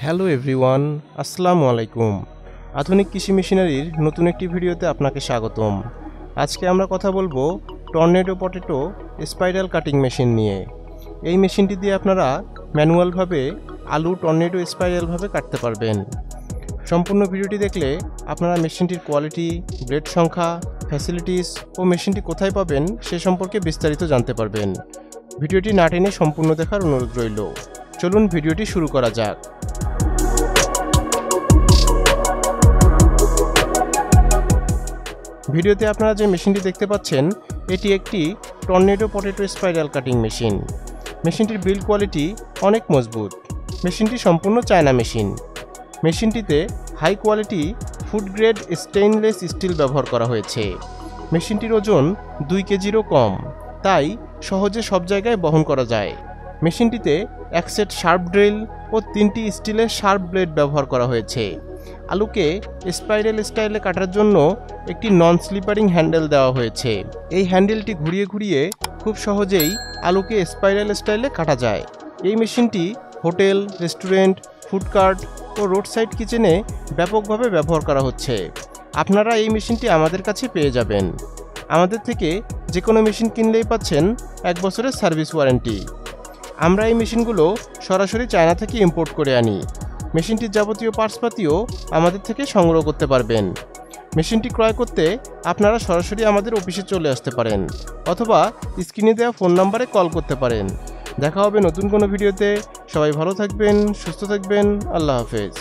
Hello everyone, আসসালামু আলাইকুম। আধুনিক কৃষি মেশিনারির নতুন একটি ভিডিওতে আপনাকে স্বাগতম। আজকে আমরা কথা বলবো tornado potato spiral cutting machine নিয়ে। এই মেশিনটি দিয়ে আপনারা ম্যানুয়ালভাবে আলু টর্নেডো স্পাইরালভাবে কাটতে পারবেন। সম্পূর্ণ ভিডিওটি দেখলে আপনারা মেশিনটির কোয়ালিটি, ব্লেড সংখ্যা, ফ্যাসিলিটিস ও মেশিনটি কোথায় পাবেন সে সম্পর্কে বিস্তারিত জানতে পারবেন। ভিডিওটি না টেনে সম্পূর্ণ দেখার অনুরোধ রইল। চলুন ভিডিওটি শুরু করা যাক। ভিডিওতে আপনারা যে মেশিনটি দেখতে পাচ্ছেন এটি একটি tornado potato spiral cutting machine. মেশিনটির বিল্ড কোয়ালিটি অনেক মজবুত। মেশিনটি সম্পূর্ণ চায়না মেশিন। মেশিনটিতে high quality food grade stainless steel ব্যবহার করা হয়েছে। মেশিনটির ওজন 2 কেজিরও কম, তাই সহজে সব জায়গায় বহন করা যায়। মেশিনটিতে এক সেট শার্প ড্রিল ও 3টি স্টিলের শার্প ব্লেড ব্যবহার করা হয়েছে। আলুকে স্পাইরাল স্টাইলে কাটার জন্য একটি নন স্লিপারিং হ্যান্ডেল দেওয়া হয়েছে। এই হ্যান্ডেলটি ঘুরিয়ে ঘুরিয়ে খুব সহজেই আলুকে স্পাইরাল স্টাইলে কাটা যায়। এই মেশিনটি হোটেল, রেস্টুরেন্ট, ফুড কার্ট ও রোড সাইড কিচেনে ব্যাপকভাবে ব্যবহার করা হচ্ছে। আপনারা এই মেশিনটি আমাদের কাছে পেয়ে যাবেন। আমাদের থেকে যে কোনো মেশিন কিনলেই পাচ্ছেন 1 বছরের সার্ভিস ওয়ারেন্টি। আমরা এই মেশিনগুলো সরাসরি চায়না থেকে ইম্পোর্ট করে আনি। মেশিনটির যাবতীয় পার্টসপাতিও আমাদের থেকে সংগ্রহ করতে পারবেন। মেশিনটি ক্রয় করতে আপনারা সরাসরি আমাদের অফিসে চলে আসতে পারেন অথবা স্ক্রিনে দেওয়া ফোন নাম্বারে কল করতে পারেন। দেখা হবে নতুন কোনো ভিডিওতে। সবাই ভালো থাকবেন, সুস্থ থাকবেন। আল্লাহ হাফেজ।